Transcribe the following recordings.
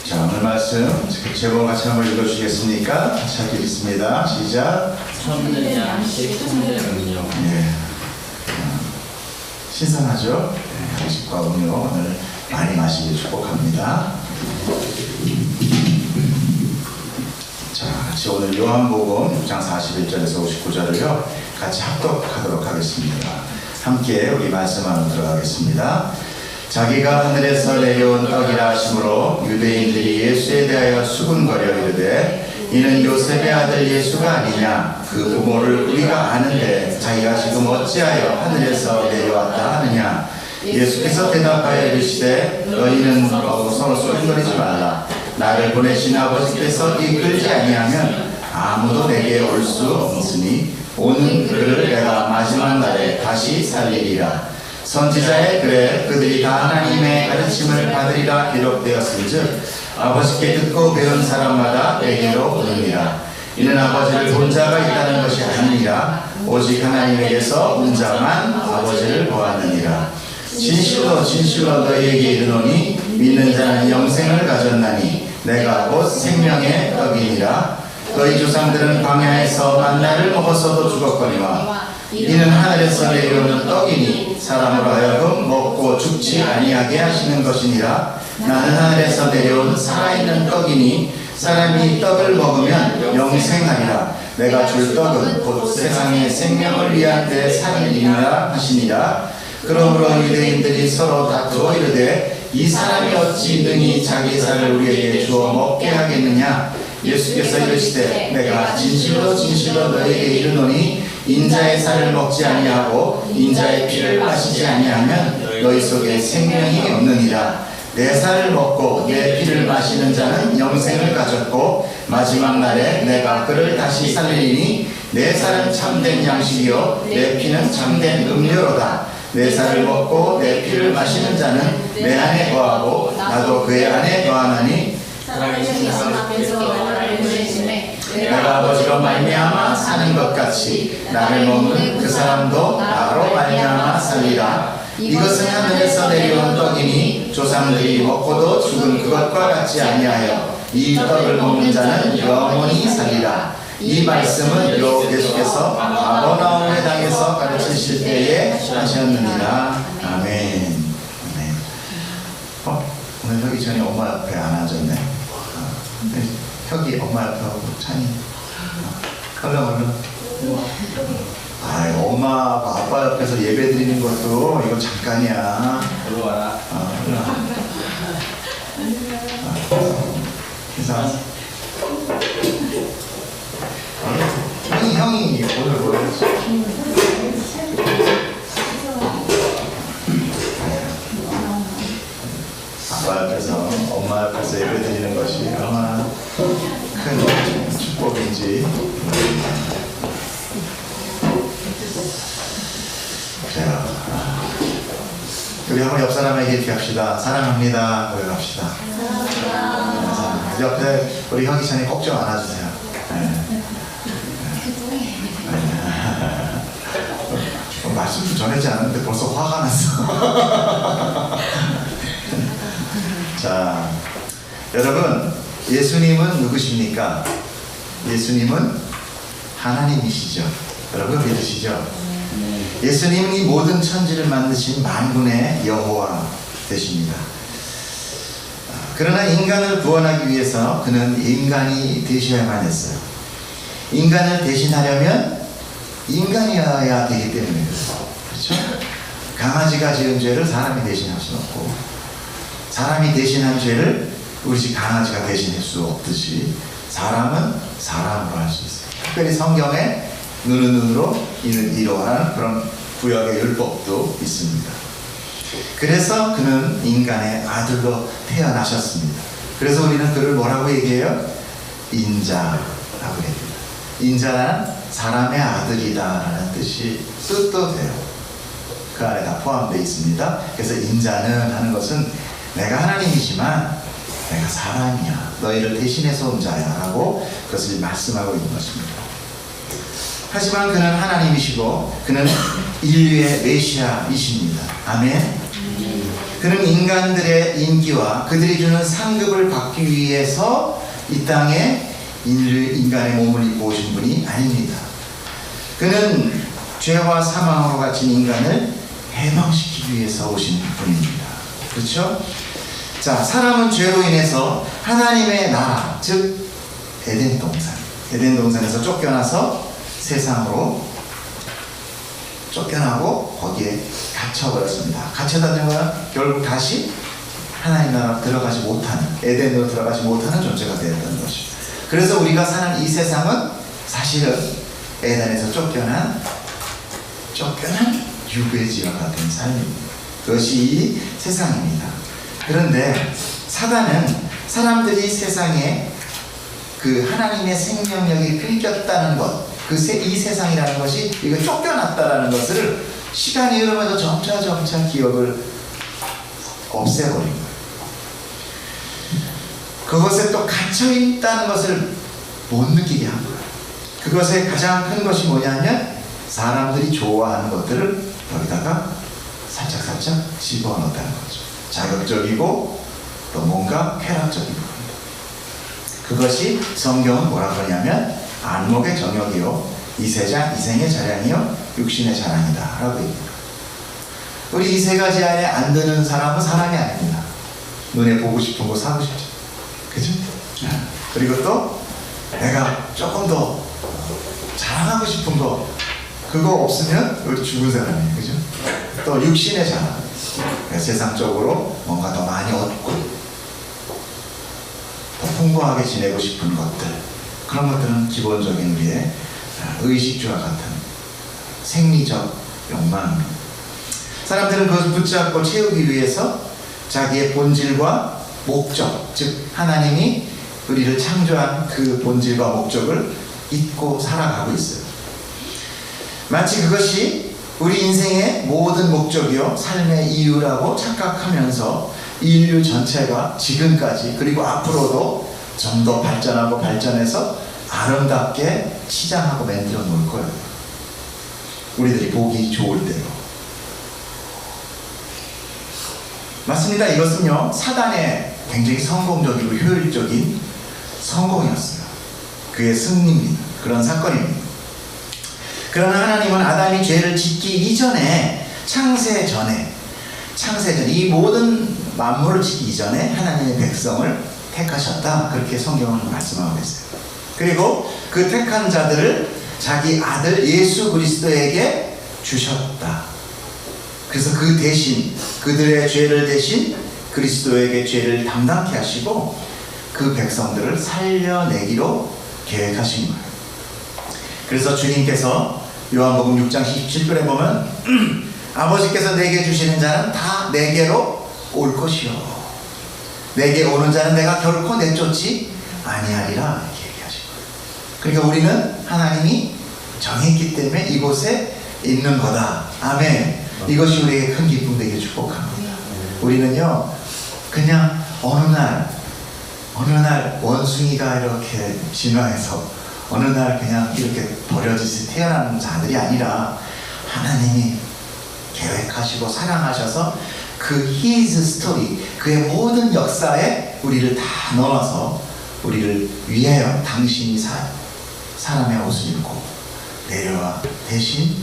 자, 오늘 말씀 제목 같이 한번 읽어주시겠습니까? 같이 읽겠습니다. 시작. 천대 양식, 천대 음료. 예. 신선하죠? 양식과 음료 오늘 많이 마시길 축복합니다. 자, 같이 오늘 요한복음 6장 41절에서 59절을요 같이 합독하도록 하겠습니다. 함께 우리 말씀 안으로 들어가겠습니다. 자기가 하늘에서 내려온 떡이라 하심으로 유대인들이 예수에 대하여 수군거려 이르되 이는 요셉의 아들 예수가 아니냐, 그 부모를 우리가 아는데 자기가 지금 어찌하여 하늘에서 내려왔다 하느냐. 예수께서 대답하여 이르시되 너희는 서로 소리거리지 말라. 나를 보내신 아버지께서 이끌지 아니하면 아무도 내게 올 수 없으니 오는 그를 내가 마지막 날에 다시 살리리라. 선지자의 글에 그들이 다 하나님의 가르침을 받으리라 기록되었은즉 아버지께 듣고 배운 사람마다 내게로 오느니라. 이는 아버지를 본 자가 있다는 것이 아니니라. 오직 하나님에게서 온 자만 아버지를 보았느니라. 진실로 진실로 너희에게 이르노니 믿는 자는 영생을 가졌나니 내가 곧 생명의 떡이니라. 너희 조상들은 광야에서 만나를 먹어서도 죽었거니와 이는 하늘에서 내려오는 떡이니 사람으로 하여금 먹고 죽지 아니하게 하시는 것이니라. 나는 하늘에서 내려온 살아있는 떡이니 사람이 떡을 먹으면 영생하리라. 내가 줄 떡은 곧 세상의 생명을 위한 내 살이니라 하시니라. 그러므로 유대인들이 서로 다투어 이르되 이 사람이 어찌 능히 자기 살을 우리에게 주어 먹게 하겠느냐. 예수께서 이르시되 내가 진실로 진실로 너희에게 이르노니 인자의 살을 먹지 아니하고 인자의 피를 마시지 아니하면 너희 속에 생명이 없느니라. 내 살을 먹고 내 피를 마시는 자는 영생을 가졌고 마지막 날에 내가 그를 다시 살리니 내 살은 참된 양식이요 내 피는 참된 음료로다. 내 살을 먹고 내 피를 마시는 자는 내 안에 거하고 나도 그의 안에 거하나니 살아계신 앞에서 나를 보내심에 내가 아버지로 말미암아 사는 것 같이 나를 먹는 그 사람도 나로 말미암아 살리라. 이것은 하늘에서 내려온 떡이니 조상들이 먹고도 죽은 그것과 같지 아니하여 이 떡을 먹는 자는 영원히 살리라. 이 말씀은 예수께서 가버나움 회당에서 가르치실 때에 하셨느니라. 아멘. 아멘. 오늘 혁이 전에 엄마 옆에 안 앉았네. 혁이 엄마 옆에 하고 찬이 얼른 아이, 엄마가 아빠 옆에서 예배 드리는 것도 이거 잠깐이야. 들어와라. 그래서 형이 오늘 뭐라 했어? 아빠 옆에서 엄마 옆에서 예배 드리는 것이 얼마나 큰 축복인지. 자, 우리 한번 옆 사람에게 이렇게 합시다. 사랑합니다. 고백합시다. 사랑합니다. 옆에 우리 형이찬이 꼭 좀 안아주세요. 말씀도 전하지 않았는데 벌써 화가 났어. 자, 여러분, 예수님은 누구십니까? 예수님은 하나님이시죠. 여러분 믿으시죠? 예수님은 이 모든 천지를 만드신 만군의 여호와 되십니다. 그러나 인간을 구원하기 위해서 그는 인간이 되셔야만 했어요. 인간을 대신하려면 인간이어야 되기 때문에 그렇죠? 강아지가 지은 죄를 사람이 대신할 수 없고 사람이 대신한 죄를 우리 집 강아지가 대신할 수 없듯이 사람은 사람으로 할 수 있어요. 특별히 성경에 눈은 눈으로 이는 이로 하는 그런 구약의 율법도 있습니다. 그래서 그는 인간의 아들로 태어나셨습니다. 그래서 우리는 그를 뭐라고 얘기해요? 인자라고 얘기합니다. 인자란 사람의 아들이다라는 뜻도 돼요. 그 안에 다 포함되어 있습니다. 그래서 인자는 하는 것은 내가 하나님이지만 내가 사람이야. 너희를 대신해서 온 자야 라고 그것을 말씀하고 있는 것입니다. 하지만 그는 하나님이시고 그는 인류의 메시아이십니다. 아멘. 그는 인간들의 인기와 그들이 주는 상급을 받기 위해서 이 땅에 인간의 몸을 입고 오신 분이 아닙니다. 그는 죄와 사망으로 갇힌 인간을 해방시키기 위해서 오신 분입니다. 그렇죠? 자, 사람은 죄로 인해서 하나님의 나라, 즉 에덴 동산에서 쫓겨나서 세상으로 쫓겨나고 거기에 갇혀버렸습니다. 갇혀다는 건 결국 다시 하나님 나라 들어가지 못하는, 에덴으로 들어가지 못하는 존재가 되었다는 것이죠. 그래서 우리가 사는 이 세상은 사실은 에덴에서 쫓겨난 유배지와 같은 삶입니다. 그것이 이 세상입니다. 그런데 사단은 사람들이 세상에 그 하나님의 생명력이 끊겼다는 것, 이 세상이라는 것이 이거 쫓겨났다라는 것을 시간이 흐르면서 점차 기억을 없애버린 거예요. 그것에 또 갇혀있다는 것을 못 느끼게 한 거예요. 그것의 가장 큰 것이 뭐냐면 사람들이 좋아하는 것들을 여기다가 살짝 집어넣었다는 거죠. 자극적이고 또 뭔가 쾌락적인 겁니다. 그것이 성경은 뭐라고 하냐면 안목의 정욕이요 이생의 자랑이요 육신의 자랑이다 라고 얘기합니다. 우리 이 세 가지 안에 안 드는 사람은 사람이 아닙니다. 눈에 보고 싶은 거 사고 싶죠. 그죠? 그리고 또 내가 조금 더 자랑하고 싶은 거 그거 없으면 우리 죽은 사람이에요. 그죠? 또 육신의 자랑, 세상적으로 뭔가 더 많이 얻고 더 풍부하게 지내고 싶은 것들, 그런 것들은 기본적인 우리의 의식주와 같은 생리적 욕망입니다. 사람들은 그것을 붙잡고 채우기 위해서 자기의 본질과 목적, 즉 하나님이 우리를 창조한 그 본질과 목적을 잊고 살아가고 있어요. 마치 그것이 우리 인생의 모든 목적이요 삶의 이유라고 착각하면서 인류 전체가 지금까지 그리고 앞으로도 좀 더 발전하고 발전해서 아름답게 치장하고 만들어 놓을 거예요. 우리들이 보기 좋을 대로. 맞습니다. 이것은요 사단의 굉장히 성공적이고 효율적인 성공이었어요. 그의 승리입니다. 그런 사건입니다. 그러나 하나님은 아담이 죄를 짓기 이전에 창세 전에 이 모든 만물을 짓기 이전에 하나님의 백성을 택하셨다. 그렇게 성경은 말씀하고 있어요. 그리고 그 택한 자들을 자기 아들 예수 그리스도에게 주셨다. 그래서 그 대신 그들의 죄를 대신 그리스도에게 죄를 담당케 하시고 그 백성들을 살려내기로 계획하신 거예요. 그래서 주님께서 요한복음 6장 17절에 보면 아버지께서 내게 주시는 자는 다 내게로 올 것이요 내게 오는 자는 내가 결코 내쫓지 아니하리라 이렇게 얘기하신 거예요. 그러니까 우리는 하나님이 정했기 때문에 이곳에 있는 거다. 아멘. 이것이 우리에게 큰 기쁨 되게 축복합니다. 우리는요 그냥 어느 날 원숭이가 이렇게 진화해서 어느 날 그냥 이렇게 버려져서 태어나는 자들이 아니라 하나님이 계획하시고 사랑하셔서 그 His story, 그의 모든 역사에 우리를 다 넣어서 우리를 위하여 당신이 사람의 옷을 입고 내려와 대신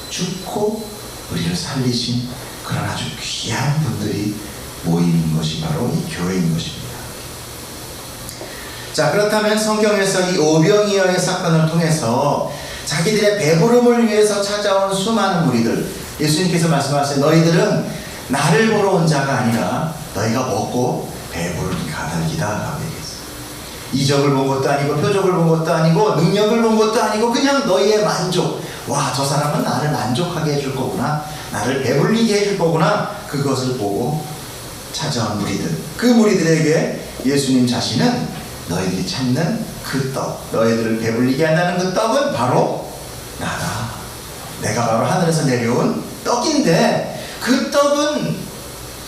죽고 우리를 살리신 그런 아주 귀한 분들이 모이는 것이 바로 이 교회인 것입니다. 자, 그렇다면 성경에서 이 오병이어의 사건을 통해서 자기들의 배부름을 위해서 찾아온 수많은 무리들, 예수님께서 말씀하세요. 너희들은 나를 보러 온 자가 아니라 너희가 먹고 배부르기 가달기다 라고 얘기했어요. 이적을 본 것도 아니고 표적을 본 것도 아니고 능력을 본 것도 아니고 그냥 너희의 만족, 와, 저 사람은 나를 만족하게 해줄 거구나, 나를 배불리게 해줄 거구나, 그것을 보고 찾아온 무리들. 그 무리들에게 예수님 자신은 너희들이 찾는 그 떡, 너희들을 배불리게 한다는 그 떡은 바로 나다. 내가 바로 하늘에서 내려온 떡인데 그 떡은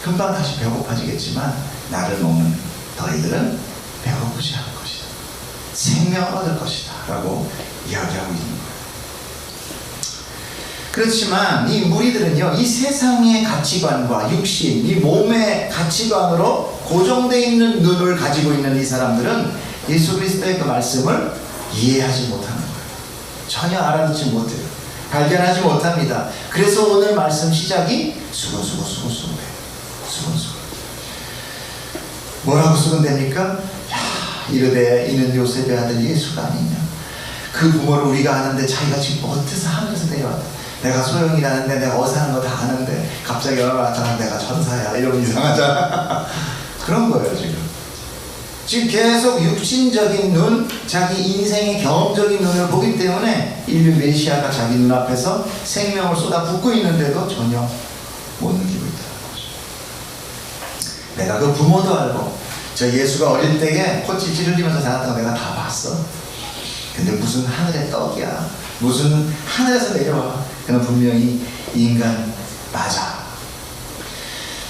금방 다시 배고파지겠지만 나를 먹는 너희들은 배고프지 않을 것이다. 생명을 얻을 것이다 라고 이야기하고 있는 거예요. 그렇지만 이 무리들은요, 이 세상의 가치관과 육신, 이 몸의 가치관으로 고정되어 있는 눈을 가지고 있는 이 사람들은 예수 그리스도의 그 말씀을 이해하지 못하는 거예요. 전혀 알아듣지 못해요. 발견하지 못합니다. 그래서 오늘 말씀 시작이 수근수근수근수근해요. 수근수근. 뭐라고 수근됩니까? 야, 이르되 이는 요셉의 아들 예수가 아니냐. 그 부모를 우리가 아는데 자기가 지금 어디서 하늘에서 내려왔다. 내가 소영이라는데 내가 어디서 하는 거 다 아는데 갑자기 얼마 나타나면 내가 전사야. 이러면 이상하잖아. 그런 거예요 지금. 지금 계속 육신적인 눈, 자기 인생의 경험적인 눈을 보기 때문에 인류 메시아가 자기 눈앞에서 생명을 쏟아붓고 있는데도 전혀 못 느끼고 있다는 거죠. 내가 그 부모도 알고 저 예수가 어릴 때에 콧질질 흘리면서 자랐던 거 내가 다 봤어. 근데 무슨 하늘의 떡이야, 무슨 하늘에서 내려와. 그는 분명히 인간 맞아.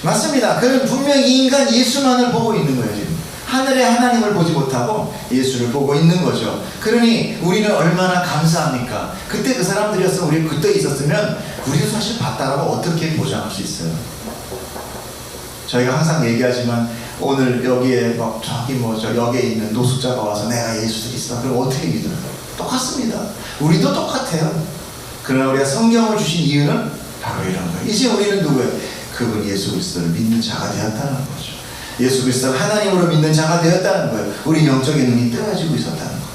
맞습니다. 그는 분명히 인간 예수만을 보고 있는 거예요. 지금 하늘의 하나님을 보지 못하고 예수를 보고 있는 거죠. 그러니 우리는 얼마나 감사합니까? 그때 그 사람들이었으면, 우리 그때 있었으면 우리도 사실 봤다라고 어떻게 보장할 수 있어요? 저희가 항상 얘기하지만 오늘 여기에 막 저기 저 역에 있는 노숙자가 와서 내가 예수 그리스도, 그럼 어떻게 믿어요? 똑같습니다. 우리도 똑같아요. 그러나 우리가 성경을 주신 이유는 바로 이런 거예요. 이제 우리는 누구예요? 그분 예수 그리스도를 믿는 자가 되었다는 거죠. 예수 그리스도를 하나님으로 믿는 자가 되었다는 거예요. 우리 영적인 눈이 뜨여지고 있었다는 거예요.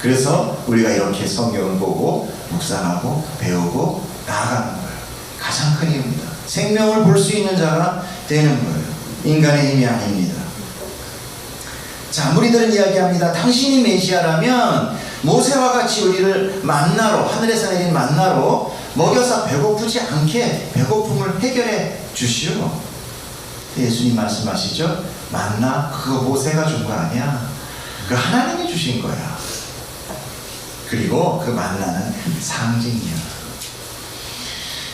그래서 우리가 이렇게 성경을 보고 묵상하고 배우고 나아가는 거예요. 가장 큰 이유입니다. 생명을 볼 수 있는 자가 되는 거예요. 인간의 힘이 아닙니다. 자, 무리들은 이야기합니다. 당신이 메시아라면 모세와 같이 우리를 만나로, 하늘에서 내린 만나로 먹여서 배고프지 않게 배고픔을 해결해 주시오. 예수님 말씀하시죠. 만나 그거 모세가 준 거 아니야. 그 하나님이 주신 거야. 그리고 그 만나는 상징이야.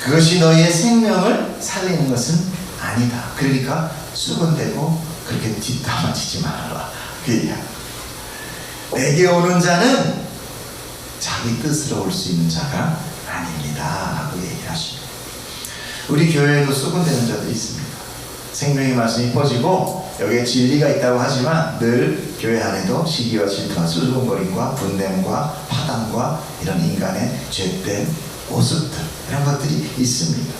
그것이 너희의 생명을 살리는 것은 아니다. 그러니까 수건대고 그렇게 뒷담화치지 말아라. 그 얘기야. 내게 오는 자는 자기 뜻으로 올 수 있는 자가 아닙니다. 라고 얘기하십니다. 우리 교회에도 수군되는 자들이 있습니다. 생명의 말씀이 퍼지고 여기에 진리가 있다고 하지만 늘 교회 안에도 시기와 질투와 수줍음거림과 분냄과 파당과 이런 인간의 죄된 모습들, 이런 것들이 있습니다.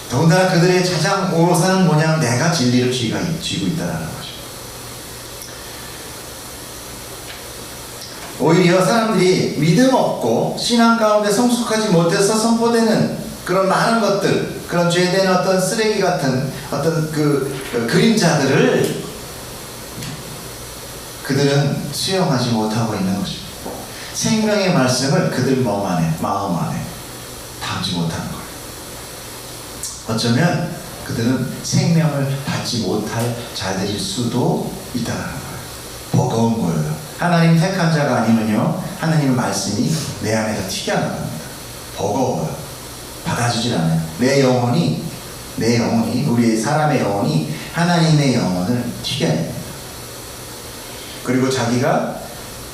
더군다나 그들의 가장 오사는 뭐냐면 내가 진리를 쥐고 있다는 거죠. 오히려 사람들이 믿음 없고 신앙 가운데 성숙하지 못해서 선포되는 그런 많은 것들, 그런 죄된 어떤 쓰레기 같은 어떤 그 그림자들을 그들은 수용하지 못하고 있는 것입니다. 생명의 말씀을 그들 마음 안에 담지 못하는 거예요. 어쩌면 그들은 생명을 받지 못할 자들일 수도 있다는 거예요. 버거운 거예요. 하나님 택한 자가 아니면요, 하나님의 말씀이 내 안에서 튀겨나갑니다. 버거워요. 받아주질 않아요. 내 영혼이 우리 사람의 영혼이 하나님의 영혼을 튀겨냅니다. 그리고 자기가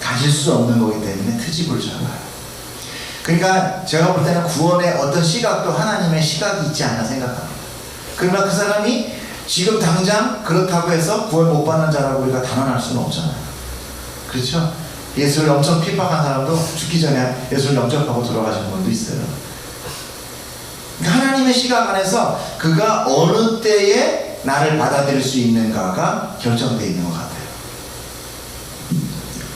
가질 수 없는 거기 때문에 트집을 잡아요. 그러니까 제가 볼 때는 구원의 어떤 시각도 하나님의 시각이 있지 않나 생각합니다. 그러나 그 사람이 지금 당장 그렇다고 해서 구원 못 받는 자라고 우리가 단언할 수는 없잖아요. 그렇죠? 예수를 엄청 핍박한 사람도 죽기 전에 예수를 영접하고 돌아가신 분도 있어요. 그러니까 하나님의 시각 안에서 그가 어느 때에 나를 받아들일 수 있는가가 결정되어 있는 것 같아요.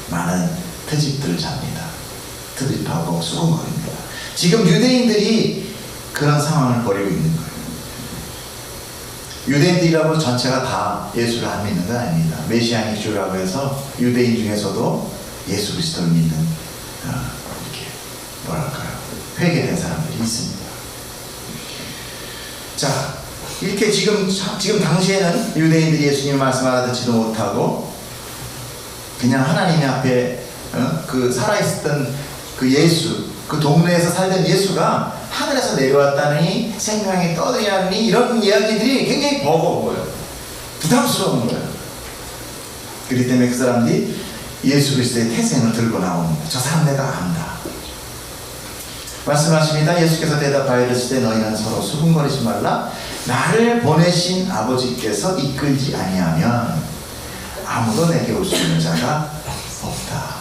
많은 트집들을 잡니다. 트집하고 수군거립니다. 지금 유대인들이 그런 상황을 벌이고 있는 거예요. 유대인들이라고 전체가 다 예수를 안 믿는 건 아닙니다. 메시아닉 주라고 해서 유대인 중에서도 예수 그리스도를 믿는 이렇게 뭐랄까요, 회개된 사람들이 있습니다. 자, 이렇게 지금 당시에는 유대인들이 예수님 말씀 알아듣지도 못하고 그냥 하나님 앞에 그 살아있었던 그 예수, 그 동네에서 살던 예수가 하늘에서 내려왔다니 생명이 떠들이라니 이런 이야기들이 굉장히 버거운 거예요. 부담스러운 거예요. 그렇기 때문에 그 사람들이 예수 그리스도의 태생을 들고 나옵니다. 저 사람 내가 안다. 말씀하십니다. 예수께서 대답하여 이르시되 너희는 서로 수군거리지 말라. 나를 보내신 아버지께서 이끌지 아니하면 아무도 내게 올 수 있는 자가 없다.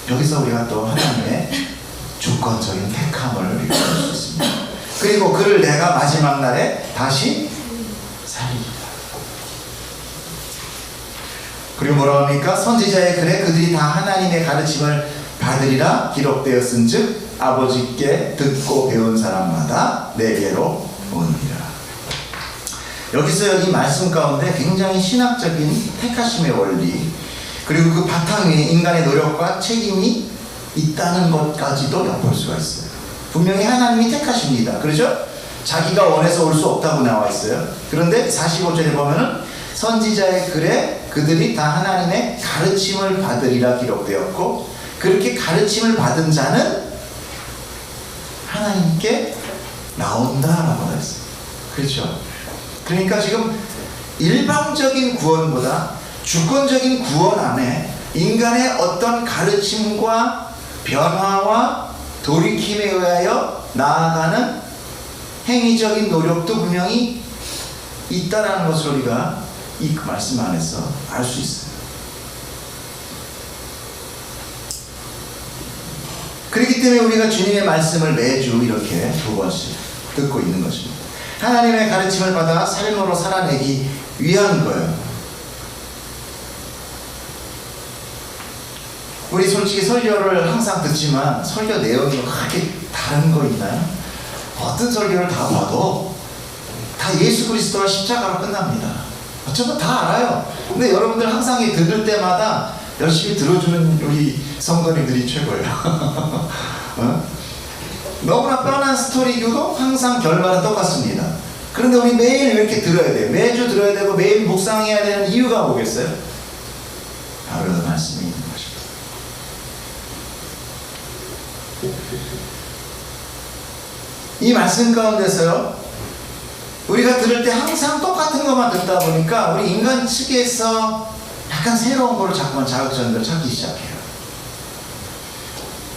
여기서 우리가 또 하나님의 주권적인 택함을 우리가 볼 수 있습니다. 그리고 그를 내가 마지막 날에 다시 살리리라. 그리고 뭐라고 합니까? 선지자의 글에 그들이 다 하나님의 가르침을 받으리라 기록되었은즉 아버지께 듣고 배운 사람마다 내게로 오느니라. 여기서 이 말씀 가운데 굉장히 신학적인 택하심의 원리, 그리고 그 바탕 위에 인간의 노력과 책임이 있다는 것까지도 엿볼 수가 있어요. 분명히 하나님이 택하십니다. 그렇죠? 자기가 원해서 올 수 없다고 나와 있어요. 그런데 45절에 보면은 선지자의 글에 그들이 다 하나님의 가르침을 받으리라 기록되었고, 그렇게 가르침을 받은 자는 하나님께 나온다라고 했어요. 그렇죠? 그러니까 지금 일방적인 구원보다 주권적인 구원 안에 인간의 어떤 가르침과 변화와 돌이킴에 의하여 나아가는 행위적인 노력도 분명히 있다라는 것을 우리가 이 말씀 안에서 알 수 있어요. 그렇기 때문에 우리가 주님의 말씀을 매주 이렇게 2번씩 듣고 있는 것입니다. 하나님의 가르침을 받아 삶으로 살아내기 위한 거예요. 우리 솔직히 설교를 항상 듣지만 설교 내용이 그렇게 다른 거 있나요? 어떤 설교를 다 봐도 다 예수 그리스도와 십자가로 끝납니다. 어쩌면 다 알아요. 근데 여러분들 항상 들을 때마다 열심히 들어주는 우리 성도님들이 최고예요. 어? 너무나 뻔한 스토리도 항상 결말은 똑같습니다. 그런데 우리 매일 이렇게 들어야 돼요. 매주 들어야 되고 매일 묵상해야 되는 이유가 뭐겠어요? 바로 그 말씀이 있는 것입니다. 이 말씀 가운데서요, 우리가 들을 때 항상 똑같은 것만 듣다 보니까 우리 인간 측에서 약간 새로운 거를 자꾸만 자극적인 찾기 시작해요.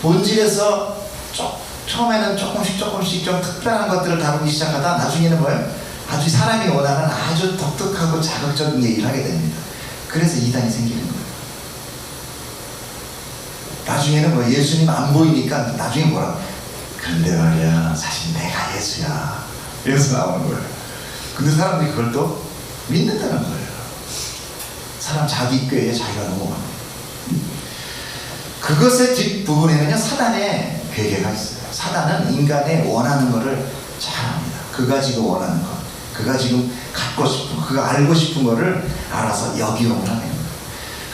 본질에서 처음에는 조금씩 좀 특별한 것들을 다루기 시작하다 나중에는 뭐예요? 아주 사람이 원하는 아주 독특하고 자극적인 얘기를 하게 됩니다. 그래서 이단이 생기는 거예요. 나중에는 뭐 예수님 안 보이니까 나중에 뭐라고? 근데 말이야, 사실 내가 예수야. 이래서 나오는 거예요. 근데 사람들이 그걸 또 믿는다는 거예요. 사람 자기 꾀에 자기가 넘어갑니다. 그것의 뒷부분에는요, 사단의 괴계가 있어요. 사단은 인간의 원하는 것을 잘 압니다. 그가 지금 원하는 것, 그가 지금 갖고 싶은 것, 그가 알고 싶은 것을 알아서 역이용을 하는 거예요.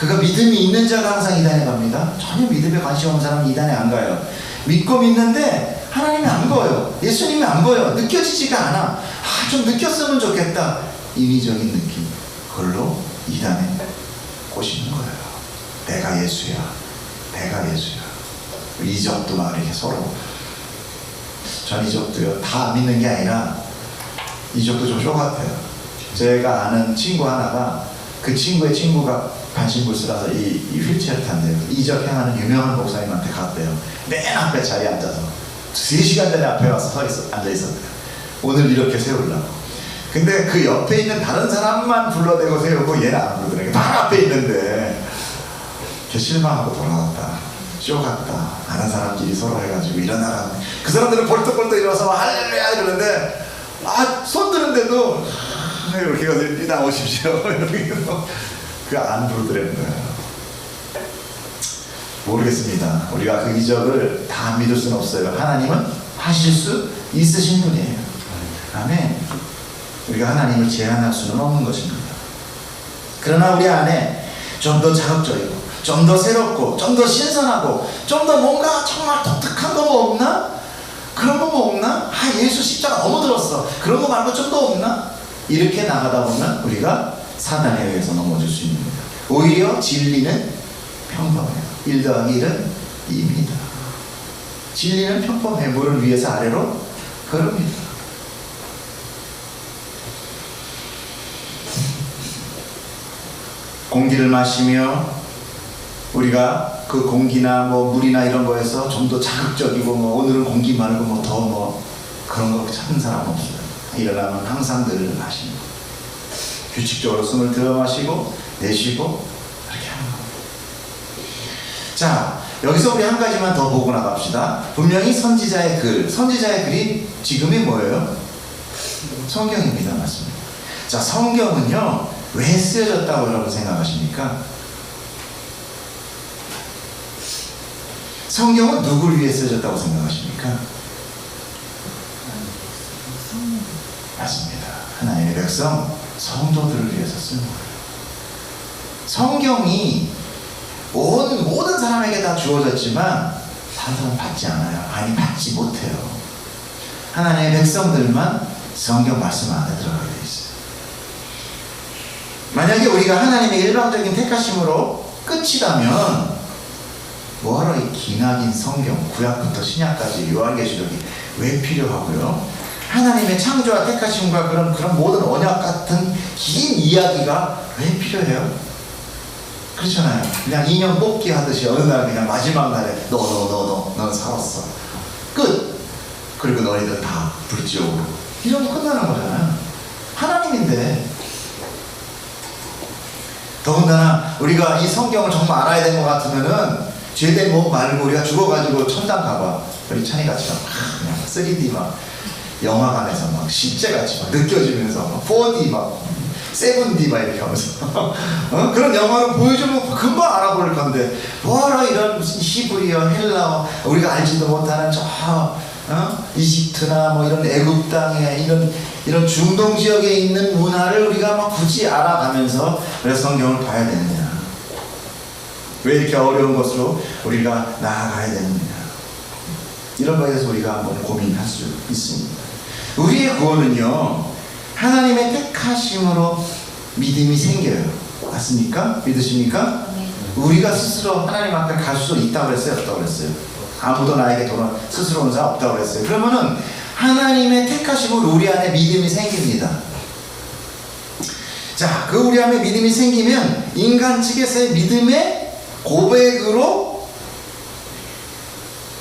그가 믿음이 있는 자가 항상 이단에 갑니다. 전혀 믿음에 관심 없는 사람은 이단에 안 가요. 믿고 믿는데 하나님이 안 보여요. 예수님이 안 보여요. 느껴지지가 않아. 좀 느꼈으면 좋겠다. 인위적인 느낌. 그걸로 이단에 꼬시는 거예요. 내가 예수야. 내가 예수야. 이적도 막 이렇게 서로. 전 이적도요, 다 믿는 게 아니라 이적도 좀 쇼 같아요. 제가 아는 친구 하나가 그 친구의 친구가 반신불수라서 이 휠체어를 탄대요. 이적 행하는 유명한 목사님한테 갔대요. 맨 앞에 자리에 앉아서 3시간 전에 앞에 와서 앉아있었대요. 오늘 이렇게 세우려고. 근데 그 옆에 있는 다른 사람만 불러대고 세우고 얘는 안 부르더라고요. 바로 앞에 있는데 실망하고 돌아왔다. 쇼 같다. 아는 사람끼리 서로 해가지고 일어나라. 그 사람들은 벌떡벌떡 일어나서 할렐루야 이러는데 손 드는데도 이렇게 가서 나오십시오. 이렇게 그 안 부르더라는 거예요. 모르겠습니다. 우리가 그 이적을 다 믿을 수는 없어요. 하나님은 하실 수 있으신 분이에요. 아멘. 우리가 하나님을 제한할 수는 없는 것입니다. 그러나 우리 안에 좀 더 자극적이고 좀 더 새롭고 좀 더 신선하고 좀 더 뭔가 정말 독특한 거 뭐 없나? 그런 거 뭐 없나? 예수 십자가 너무 들었어. 그런 거 말고 좀 더 없나? 이렇게 나가다 보면 우리가 사단에 의해서 넘어질 수 있는 거예요. 오히려 진리는 평범해요. 1 더하기 1은 2입니다. 진리는 평범해. 물을 위에서 아래로 흐릅니다. 공기를 마시며 우리가 그 공기나 뭐 물이나 이런 거에서 좀 더 자극적이고 뭐 오늘은 공기 말고 뭐 더 뭐 그런 거 찾는 사람 없어요. 일어나면 항상 늘 마시는 거. 규칙적으로 숨을 들어 마시고 내쉬고 이렇게 하는 거. 자, 여기서 우리 한 가지만 더 보고 나갑시다. 분명히 선지자의 글이 지금이 뭐예요? 성경입니다. 맞습니다. 자, 성경은요 왜 쓰여졌다고 여러분 생각하십니까? 성경은 누구를 위해 쓰여졌다고 생각하십니까? 맞습니다. 하나님의 백성, 성도들을 위해서 쓴 거예요. 성경이 모든 사람에게 다 주어졌지만 다른 사람 받지 않아요. 아니, 받지 못해요. 하나님의 백성들만 성경 말씀 안에 들어가게 돼 있어요. 만약에 우리가 하나님의 일방적인 택하심으로 끝이라면 뭐하러 이 기나긴 성경, 구약부터 신약까지 요한계시록이 왜 필요하고요? 하나님의 창조와 택하심과 그런 모든 언약 같은 긴 이야기가 왜 필요해요? 그렇잖아요. 그냥 인형 뽑기 하듯이 어느 날 그냥 마지막 날에 넌 살았어. 끝. 그리고 너희들 다 불지옥으로. 이러고 끝나는 거잖아요. 하나님인데. 더군다나 우리가 이 성경을 정말 알아야 되는 것 같으면은 죄된 몸 말고 우리가 죽어가지고 천당 가봐. 우리 찬이같이 그냥 3D 막 영화관에서 막 실제같이 막 느껴지면서 막 4D 막 7D 막 이렇게 하면서 그런 영화를 보여주면 금방 알아볼 건데 뭐하러 이런 무슨 히브리어, 헬라어 우리가 알지도 못하는 이집트나 뭐 이런 애굽 땅에 이런 중동 지역에 있는 문화를 우리가 막 굳이 알아가면서 왜 성경을 봐야 되느냐? 왜 이렇게 어려운 것으로 우리가 나아가야 되느냐? 이런 거에 대해서 우리가 한번 고민할 수 있습니다. 우리의 구원은요 하나님의 택하심으로 믿음이 생겨요. 맞습니까? 믿으십니까? 네. 우리가 스스로 하나님 앞에 갈 수 있다고 그랬어요? 없다고 그랬어요? 아무도 나에게 돌아 스스로 오는 사람 없다고 그랬어요. 그러면은 하나님의 택하심으로 우리 안에 믿음이 생깁니다. 자, 그 우리 안에 믿음이 생기면 인간 측에서의 믿음의 고백으로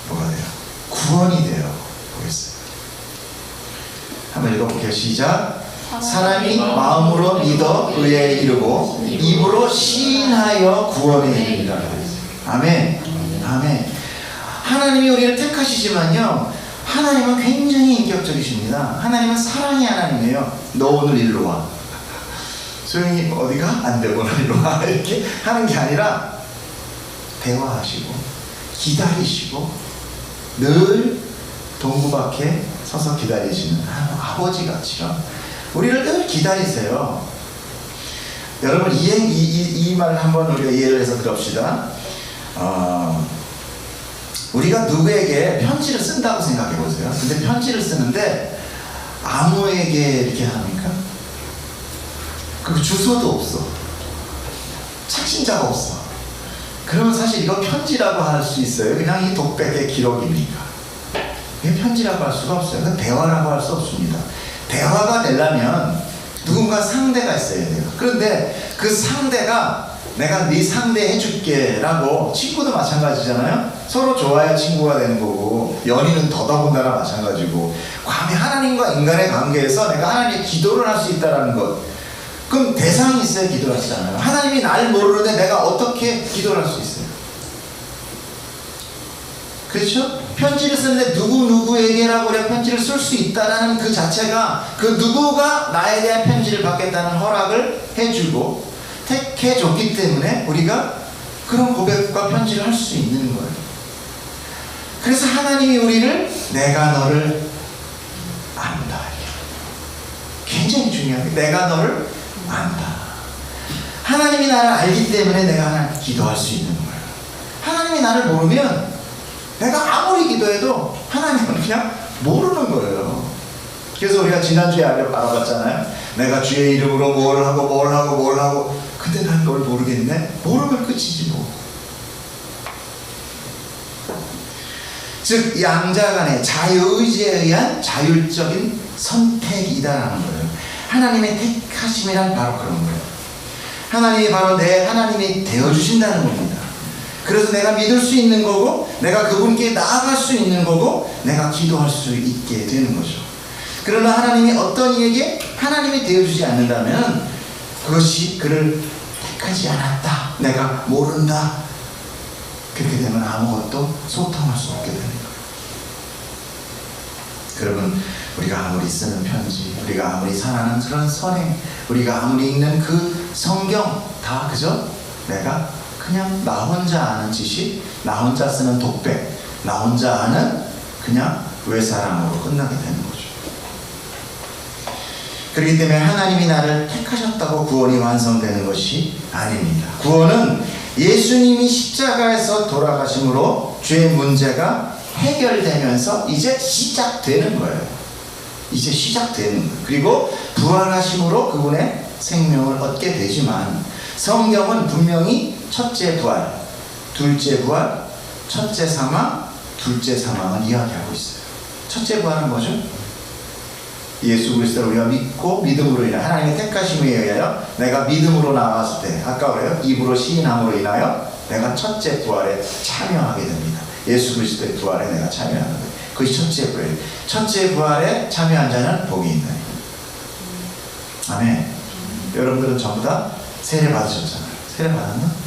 뭐가 돼요? 구원이 돼요. 보겠어요. 한번 읽어볼게요. 시작. 사람이 마음으로 믿어 의에 이르고 입으로 시인하여 구원에 이르리라. 아멘. 아멘. 하나님이 우리를 택하시지만요 하나님은 굉장히 인격적이십니다. 하나님은 사랑의 하나님이에요. 너 오늘 일로 와. 소영이 어디가? 안 되고 일로 와. 이렇게 하는 게 아니라 대화하시고 기다리시고 늘 동구 밖에 서서 기다리시는 아버지같이요 우리를 늘 기다리세요. 여러분 이 말을 한번 우리가 이해를 해서 들읍시다. 우리가 누구에게 편지를 쓴다고 생각해 보세요. 근데 편지를 쓰는데 아무에게 이렇게 합니까? 그 주소도 없어. 착신자가 없어. 그러면 사실 이거 편지라고 할 수 있어요? 그냥 이 독백의 기록입니까? 이게 편지라고 할 수가 없어요. 그건 대화라고 할 수 없습니다. 대화가 되려면 누군가 상대가 있어야 돼요. 그런데 그 상대가 내가 네 상대 해줄게 라고, 친구도 마찬가지잖아요. 서로 좋아야 친구가 되는 거고 연인은 더더군다나 마찬가지고, 감히 하나님과 인간의 관계에서 내가 하나님께 기도를 할 수 있다는 것, 그럼 대상이 있어야 기도를 하시잖아요. 하나님이 날 모르는데 내가 어떻게 기도를 할 수 있어요? 그렇죠? 편지를 쓰는데 누구에게라고 우리가 편지를 쓸 수 있다는 그 자체가 그 누구가 나에 대한 편지를 받겠다는 허락을 해주고 택해줬기 때문에 우리가 그런 고백과 편지를 할 수 있는 거예요. 그래서 하나님이 우리를 내가 너를 안다. 굉장히 중요해요. 내가 너를 안다. 하나님이 나를 알기 때문에 내가 하나님께 기도할 수 있는 거예요. 하나님이 나를 모르면 내가 아무리 기도해도 하나님은 그냥 모르는 거예요. 그래서 우리가 지난주에 알아봤잖아요. 내가 주의 이름으로 뭘 하고 근데 난 널 모르겠네. 모르면 끝이지 뭐. 즉 양자간의 자유의지에 의한 자율적인 선택이다라는 거예요. 하나님의 택하심이란 바로 그런 거예요. 하나님이 바로 내 하나님이 되어주신다는 겁니다. 그래서 내가 믿을 수 있는 거고, 내가 그분께 나아갈 수 있는 거고, 내가 기도할 수 있게 되는 거죠. 그러나 하나님이 어떤 이에게 하나님이 되어주지 않는다면 그것이 그를 택하지 않았다, 내가 모른다, 그렇게 되면 아무것도 소통할 수 없게 되는 거예요. 그러면 우리가 아무리 쓰는 편지, 우리가 아무리 사랑하는 그런 선행, 우리가 아무리 읽는 그 성경, 다 그저 내가 그냥 나 혼자 아는 지식, 나 혼자 쓰는 독백, 나 혼자 아는 그냥 외사랑으로 끝나게 되는 거죠. 그렇기 때문에 하나님이 나를 택하셨다고 구원이 완성되는 것이 아닙니다. 구원은 예수님이 십자가에서 돌아가심으로 죄의 문제가 해결되면서 이제 시작되는 거예요. 이제 시작되는 거예요. 그리고 부활하심으로 그분의 생명을 얻게 되지만, 성경은 분명히 첫째 부활, 둘째 부활, 첫째 사망, 둘째 사망을 이야기하고 있어요. 첫째 부활은 뭐죠? 예수 그리스도를 우리가 믿고 믿음으로 인하여 하나님의 택하심에 의하여 내가 믿음으로 나왔을 때, 아까 그래요, 입으로 시인함으로 인하여 내가 첫째 부활에 참여하게 됩니다. 예수 그리스도의 부활에 내가 참여하는 거예요. 그것이 첫째 부활이에요. 첫째 부활에 참여한 자는 복이 있는. 아멘. 여러분들은 전부 다 세례 받으셨잖아요. 세례 받았나?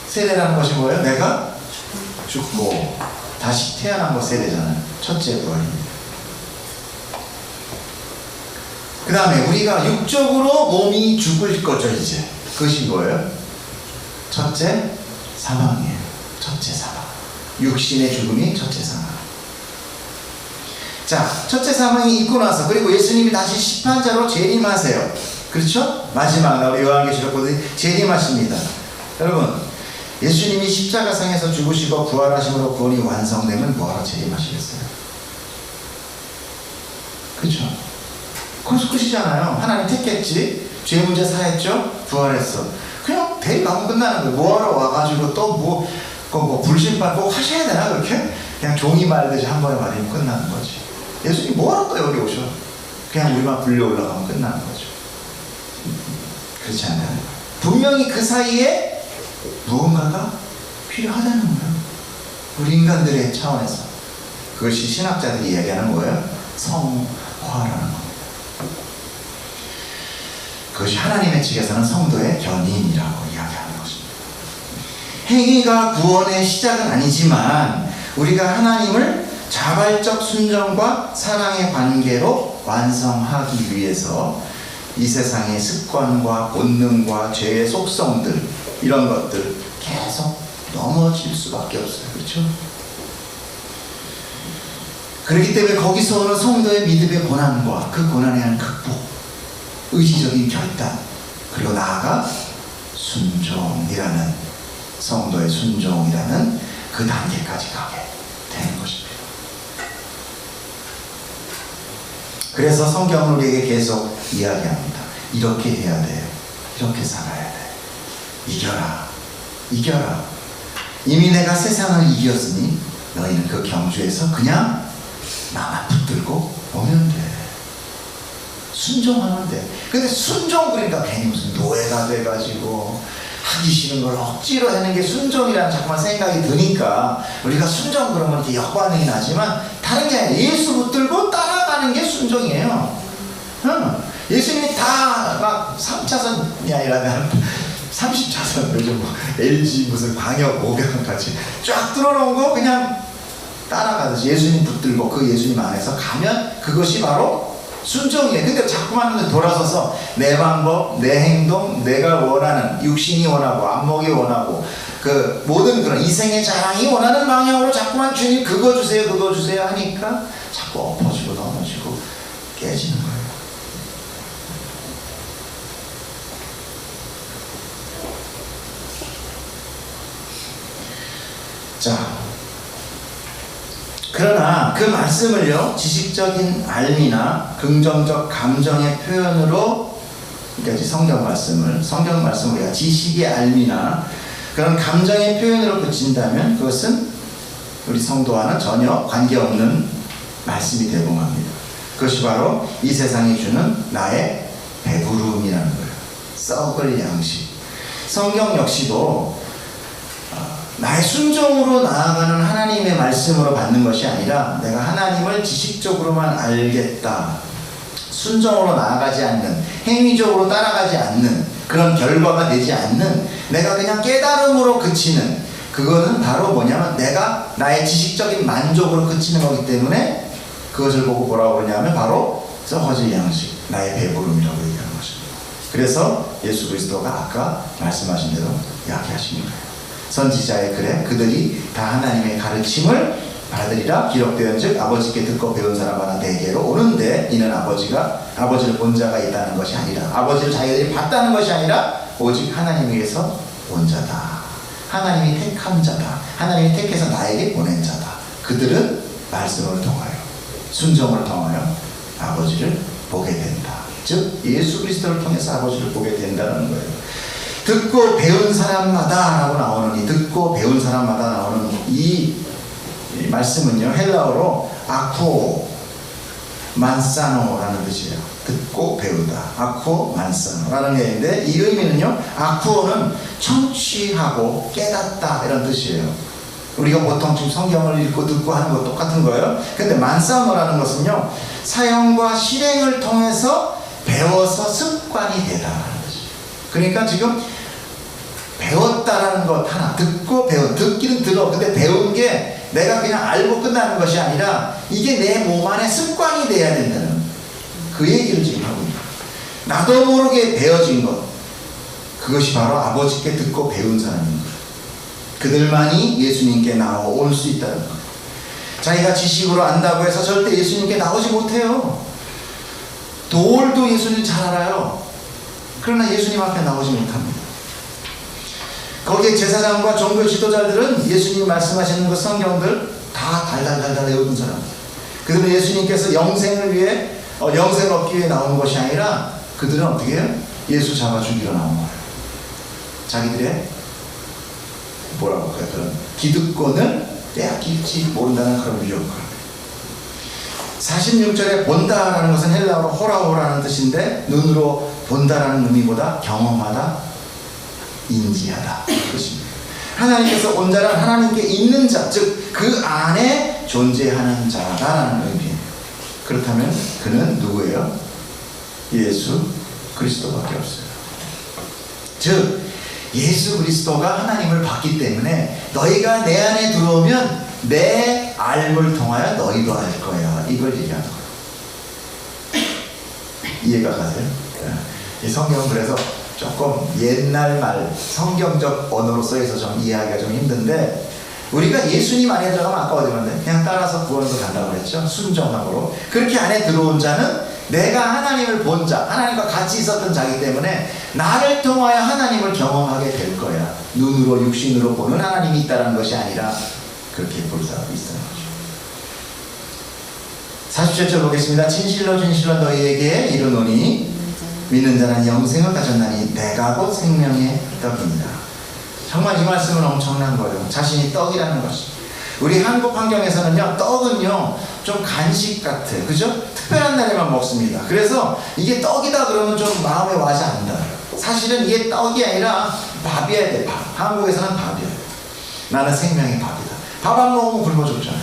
세례라는 것이 뭐예요? 내가 죽고 다시 태어난 거 세례잖아요. 첫째 부활입니다. 그 다음에 우리가 육적으로 몸이 죽을 거죠. 이제 그것이 뭐예요? 첫째 사망이에요. 첫째 사망. 육신의 죽음이 첫째 사망. 자, 첫째 사망이 있고 나서, 그리고 예수님이 다시 심판자로 재림하세요. 그렇죠? 마지막 날 요한계시록 보듯이 재림하십니다. 여러분, 예수님이 십자가상에서 죽으시고 부활하심으로 구원이 완성되면 뭐하러 재림하시겠어요? 그렇죠? 그것이 끝이잖아요. 하나님 택했지, 죄 문제 사했죠, 부활했어. 그냥 대입하면 끝나는 거예요. 뭐하러 와가지고 또 불심판 꼭 하셔야 되나 그렇게? 그냥 종이 말듯이 한 번에 말이면 끝나는 거지. 예수님 뭐하러 또 여기 오셔? 그냥 우리만 불려 올라가면 끝나는 거죠. 그렇지 않나요? 분명히 그 사이에 무언가가 필요하다는 거예요. 우리 인간들의 차원에서. 그것이 신학자들이 이야기하는 거예요. 성화라는 겁니다. 그것이 하나님의 측에서는 성도의 견인이라고 이야기하는 것입니다. 행위가 구원의 시작은 아니지만 우리가 하나님을 자발적 순종과 사랑의 관계로 완성하기 위해서 이 세상의 습관과 본능과 죄의 속성들, 이런 것들 계속 넘어질 수밖에 없어요. 그렇죠? 그렇기 때문에 거기서 오는 성도의 믿음의 고난과 그 고난에 대한 극복, 의지적인 결단, 그리고 나아가 순종이라는, 성도의 순종이라는 그 단계까지 가게 되는 것입니다. 그래서 성경은 우리에게 계속 이야기합니다. 이렇게 해야 돼. 이렇게 살아야 돼. 이겨라. 이겨라. 이미 내가 세상을 이겼으니 너희는 그 경주에서 그냥 나만 붙들고 오면 돼. 순종하면 돼. 근데 순종 그러니까 괜히 무슨 노예가 돼가지고 하기 싫은 걸 억지로 하는 게 순종이라는 자꾸만 생각이 드니까 우리가 순종 그러면 이렇게 역반응이 나지만 다른 게 아니라 예수 붙들고 따라가는 게 순종이에요. 예수님이 다 막 3차선이 아니라 30차선, 요즘 뭐 LG 무슨 광역 500원까지 쫙 뚫어놓은 거 그냥 따라가듯이 예수님 붙들고 그 예수님 안에서 가면 그것이 바로 순종이에요. 근데 자꾸만 돌아서서 내 방법, 내 행동, 내가 원하는, 육신이 원하고 안목이 원하고 그 모든 그런 이생의 자랑이 원하는 방향으로 자꾸만 주님 그거 주세요, 그거 주세요 하니까 자꾸 엎어지고 넘어지고 깨지는 거예요. 자, 그러나 그 말씀을요, 지식적인 알미나 긍정적 감정의 표현으로, 그러니까 성경 말씀을 우리가 지식의 알미나 그런 감정의 표현으로 그친다면 그것은 우리 성도와는 전혀 관계없는 말씀이 되고 맙니다. 그것이 바로 이 세상이 주는 나의 배부름이라는 거예요. 썩을 양식. 성경 역시도 나의 순종으로 나아가는 하나님의 말씀으로 받는 것이 아니라 내가 하나님을 지식적으로만 알겠다, 순종으로 나아가지 않는, 행위적으로 따라가지 않는, 그런 결과가 되지 않는, 내가 그냥 깨달음으로 그치는, 그거는 바로 뭐냐면 내가 나의 지식적인 만족으로 그치는 거기 때문에 그것을 보고 뭐라고 그러냐면 바로 썩어질 양식, 나의 배부름이라고 얘기하는 것입니다. 그래서 예수 그리스도가 아까 말씀하신 대로 이야기하신 거예요. 선지자의 글에 그들이 다 하나님의 가르침을 받으리라 기록되었은즉 아버지께 듣고 배운 사람마다 내게로 오는데 이는 아버지를 본 자가 있다는 것이 아니라, 아버지를 자기들이 봤다는 것이 아니라 오직 하나님에게서 온 자다. 하나님이 택한 자다. 하나님이 택해서 나에게 보낸 자다. 그들은 말씀을 통하여, 순종을 통하여 아버지를 보게 된다. 즉 예수 그리스도를 통해서 아버지를 보게 된다는 거예요. 듣고 배운 사람마다 라고 나오는, 이 듣고 배운 사람마다 나오는 이 말씀은요, 헬라어로 아쿠오 만사노라는 뜻이에요. 듣고 배우다. 아쿠오 만사노라는 얘기인데, 이 의미는요, 아쿠오는 청취하고 깨닫다 이런 뜻이에요. 우리가 보통 지금 성경을 읽고 듣고 하는 거 똑같은 거예요. 근데 만사노라는 것은요, 사용과 실행을 통해서 배워서 습관이 되다라는 뜻이에요. 그러니까 지금 배웠다라는 것 하나, 듣고 듣기는 들어. 근데 배운 게 내가 그냥 알고 끝나는 것이 아니라 이게 내 몸 안에 습관이 돼야 된다는, 그 얘기를 지금 하고 있는 거예요. 나도 모르게 배워진 것, 그것이 바로 아버지께 듣고 배운 사람인 거예요. 그들만이 예수님께 나올 수 있다는 거예요. 자기가 지식으로 안다고 해서 절대 예수님께 나오지 못해요. 돌도 예수님 잘 알아요. 그러나 예수님 앞에 나오지 못합니다. 거기에 제사장과 종교 지도자들은 예수님이 말씀하시는 그 성경들 다 달달달달 외우는 사람들. 그들은 예수님께서 영생을 위해, 영생을 얻기 위해 나온 것이 아니라 그들은 어떻게 해요? 예수 잡아 죽이러 나온 거예요. 자기들의 뭐라고 할까요? 그런 기득권을 빼앗길지 모른다는 그런 위협감. 46절에 본다라는 것은 헬라어로 호라오라는 뜻인데, 눈으로 본다라는 의미보다 경험하다, 인지하다 그것입니다. 하나님께서 온 자란 하나님께 있는 자, 즉 그 안에 존재하는 자라는 의미예요. 그렇다면 그는 누구예요? 예수 그리스도밖에 없어요. 즉 예수 그리스도가 하나님을 봤기 때문에 너희가 내 안에 들어오면 내 알을 통하여 너희도 알 거야, 이걸 얘기하는 거예요. 이해가 가세요? 이 성경은 그래서 조금 옛날 말, 성경적 언어로 써있어서 좀 이해하기가 좀 힘든데, 우리가 예수님 안에 들어가면 아까 어디 갔는데 그냥 따라서 구원으로 간다고 그랬죠. 순종함으로. 그렇게 안에 들어온 자는 내가 하나님을 본 자, 하나님과 같이 있었던 자이기 때문에 나를 통하여 하나님을 경험하게 될 거야. 눈으로 육신으로 보는 하나님이 있다는 것이 아니라 그렇게 볼 사람이 있다는 거죠. 47절 보겠습니다. 진실로 진실로 너희에게 이르노니 믿는 자는 영생을 가졌나니 내가 곧 생명의 떡입니다. 정말 이 말씀은 엄청난 거예요. 자신이 떡이라는 것이. 우리 한국 환경에서는요, 떡은요 좀 간식 같아, 그죠? 특별한 날에만 먹습니다. 그래서 이게 떡이다 그러면 좀 마음에 와지 않는다. 사실은 이게 떡이 아니라 밥이어야 돼. 밥. 한국에서는 밥이야. 나는 생명의 밥이다. 밥 안 먹으면 굶어 죽잖아.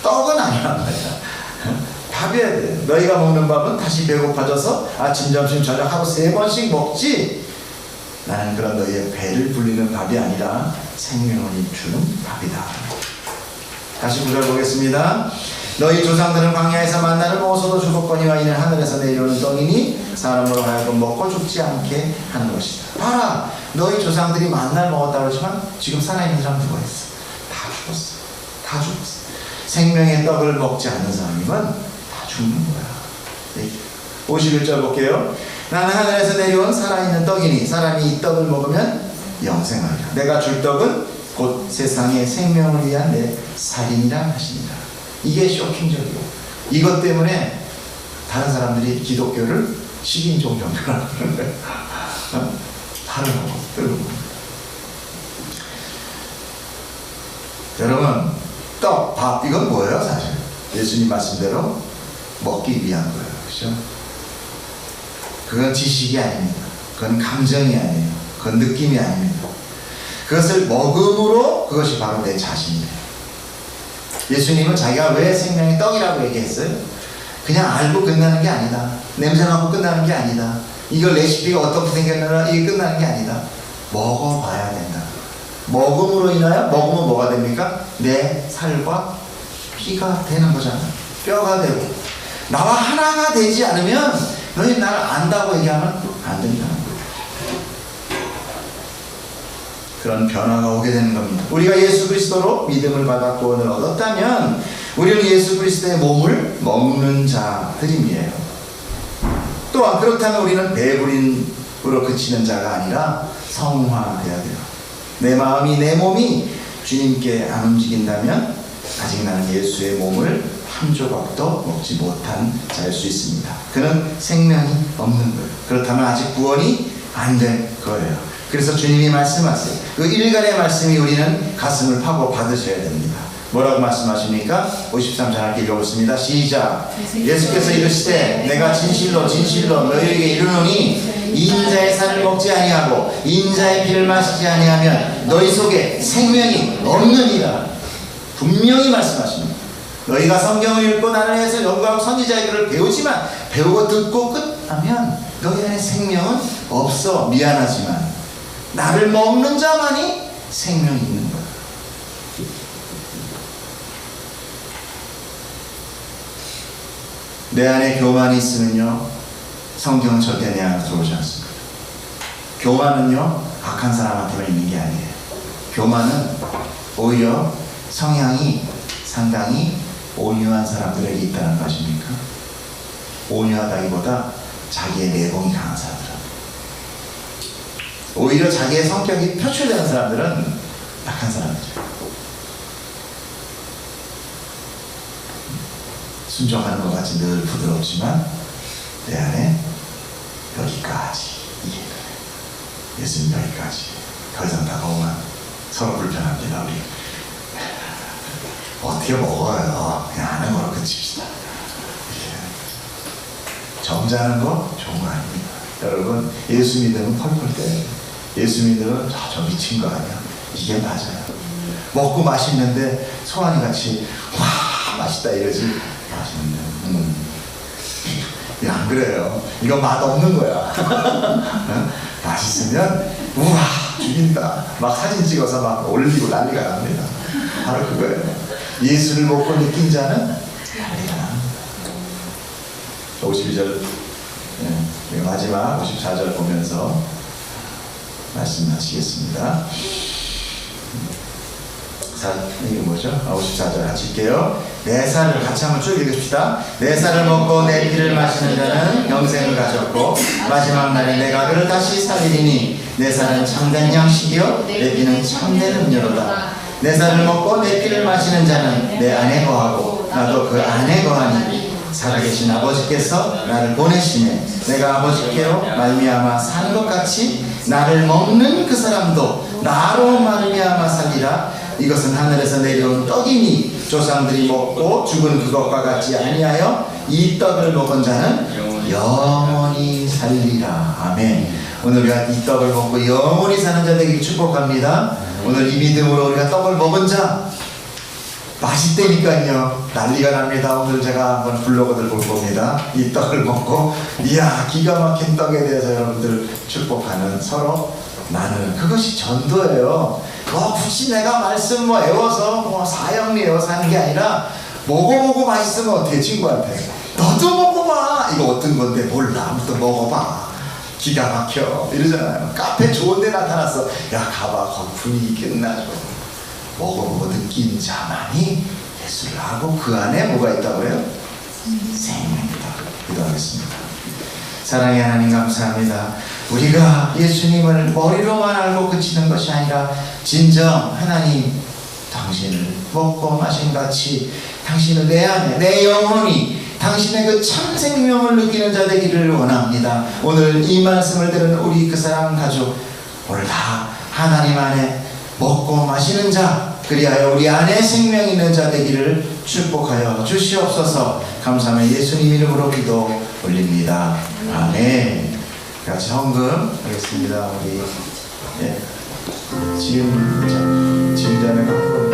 떡은 아니란 말이야. 밥이어야 돼. 너희가 먹는 밥은 다시 배고파져서 아침, 점심, 저녁 하루 3번씩 먹지. 나는 그런 너희의 배를 불리는 밥이 아니라 생명을 주는 밥이다. 다시 9절 보겠습니다. 너희 조상들은 광야에서 만나를 먹어서도 죽었거니와 이는 하늘에서 내려오는 떡이니 사람으로 하여금 먹고 죽지 않게 하는 것이다. 봐라, 너희 조상들이 만나를 먹었다고 하지만 지금 살아있는 사람 누가 있어? 다 죽었어. 다 죽었어. 생명의 떡을 먹지 않는 사람이면 다 죽는 거야. 51절 볼게요. 나는 하늘에서 내려온 살아있는 떡이니 사람이 이 떡을 먹으면 영생하리라. 내가 줄 떡은 곧 세상의 생명을 위한 내 살이니라 하시니라. 이게 쇼킹적이고, 이것 때문에 다른 사람들이 기독교를 식인종 종교라고 그러는 거예요. 다른 거 뜨거운 거. 여러분, 떡, 밥, 이건 뭐예요? 사실 예수님 말씀대로 먹기 위한 거예요. 그렇죠? 그건 지식이 아닙니다. 그건 감정이 아니에요. 그건 느낌이 아닙니다. 그것을 먹음으로 그것이 바로 내 자신이에요. 예수님은 자기가 왜 생명의 떡이라고 얘기했어요? 그냥 알고 끝나는 게 아니다. 냄새 맡고 끝나는 게 아니다. 이거 레시피가 어떻게 생겼느냐 이게 끝나는 게 아니다. 먹어봐야 된다. 먹음으로 인하여 먹으면 뭐가 됩니까? 내 살과 피가 되는 거잖아요. 뼈가 되고 나와 하나가 되지 않으면 너희 나를 안다고 얘기하면 안 된다는 거예요. 그런 변화가 오게 되는 겁니다. 우리가 예수 그리스도로 믿음을 받아 구원을 얻었다면 우리는 예수 그리스도의 몸을 먹는 자들임이에요. 또한 그렇다면 우리는 배부림으로 그치는 자가 아니라 성화돼야 돼요. 내 마음이 내 몸이 주님께 안 움직인다면 아직 나는 예수의 몸을 한 조각도 먹지 못한 자일 수 있습니다. 그는 생명이 없는 거예요. 그렇다면 아직 구원이 안 된 거예요. 그래서 주님이 말씀하세요. 그 일간의 말씀이 우리는 가슴을 파고 받으셔야 됩니다. 뭐라고 말씀하십니까? 53절 함께 읽어보겠습니다. 시작. 예수께서 이르시되 내가 진실로 진실로 너희에게 이르노니 인자의 살을 먹지 아니하고 인자의 피를 마시지 아니하면 너희 속에 생명이 없느니라. 분명히 말씀하십니다. 너희가 성경을 읽고 나를 위해서 연구하고 선지자의 글을 배우지만 배우고 듣고 끝나면 너희 안에 생명은 없어. 미안하지만 나를 먹는 자만이 생명이 있는 거야. 내 안에 교만이 있으면요 성경은 절대 내 안에 들어오지 않습니다. 교만은요 악한 사람한테만 있는 게 아니에요. 교만은 오히려 성향이 상당히 온유한 사람들에게 있다는 거 아십니까? 온유하다기보다 자기의 내공이 강한 사람들, 오히려 자기의 성격이 표출되는 사람들은 약한 사람들이에요. 순종하는 것 같이 늘 부드럽지만 내 안에 여기까지 이게 그래. 예수님 여기까지. 더 이상 다가오면 서로 불편합니다. 우리 어떻게 먹어요? 그냥 아는 거로 그칩시다. 점잖은 거 좋은 거 아닙니다. 여러분 예수 믿으면 펄펄 떼요. 예수 믿으면 저 미친 거 아니야. 이게 맞아요. 먹고 맛있는데 소환이 같이 와 맛있다 이러지. 맛있는데 안 그래요. 이거 맛없는 거야. 맛있으면 우와 죽인다. 막 사진 찍어서 막 올리고 난리가 납니다. 바로 그거예요. 예수를 먹고 느낀 자는 난리가 납니다. 52절 마지막 54절 보면서 말씀하시겠습니다. 이게 뭐죠? 54절 같이 읽게요. 내 살을 같이 한번 쭉 읽읍시다. 내 살을 먹고 내 피를 마시는 자는 영생을 가졌고 마지막 날에 내가 그를 다시 살리리니 내 살은 참된 양식이요 내 피는 참된 음료로다. 내 살을 먹고 내 피를 마시는 자는 내 안에 거하고 나도 그 안에 거하니 살아계신 아버지께서 나를 보내시네. 내가 아버지께로 말미암아 사는 것 같이 나를 먹는 그 사람도 나로 말미암아 살리라. 이것은 하늘에서 내려온 떡이니 조상들이 먹고 죽은 그것과 같지 아니하여 이 떡을 먹은 자는 영원히 살리라. 아멘. 오늘 우리가 이 떡을 먹고 영원히 사는 자 되기를 축복합니다. 오늘 이 믿음으로 우리가 떡을 먹은 자 맛있다니까요. 난리가 납니다. 오늘 제가 한번 블로그들 볼 겁니다. 이 떡을 먹고 이야 기가 막힌 떡에 대해서 여러분들 축복하는 서로 나누는 그것이 전도예요. 굳이 내가 말씀 애워서 사형리 외워서 하는 게 아니라 먹어보고 맛있으면 어떻게 친구한테 너도 먹어봐. 이거 어떤 건데 몰라. 아무튼 먹어봐. 기가 막혀 이러잖아요. 카페 좋은 데 나타났어. 야 가봐. 거기 분위기 끝나죠. 먹어보고 느낀 자만이 예수를 하고 그 안에 뭐가 있다고요? 생명이다. 기도하겠습니다. 사랑의 하나님 감사합니다. 우리가 예수님을 머리로만 알고 그치는 것이 아니라 진정 하나님 당신을 먹고 마신 같이 당신은 내 안에 내 영혼이 당신의 그 참 생명을 느끼는 자 되기를 원합니다. 오늘 이 말씀을 들은 우리 그 사랑 가족 오늘 다 하나님 안에 먹고 마시는 자 그리하여 우리 안에 생명 있는 자 되기를 축복하여 주시옵소서. 감사하며 예수님 이름으로 기도 올립니다. 아멘. 같이 헌금 하겠습니다. 우리 지은 다음에 앞으로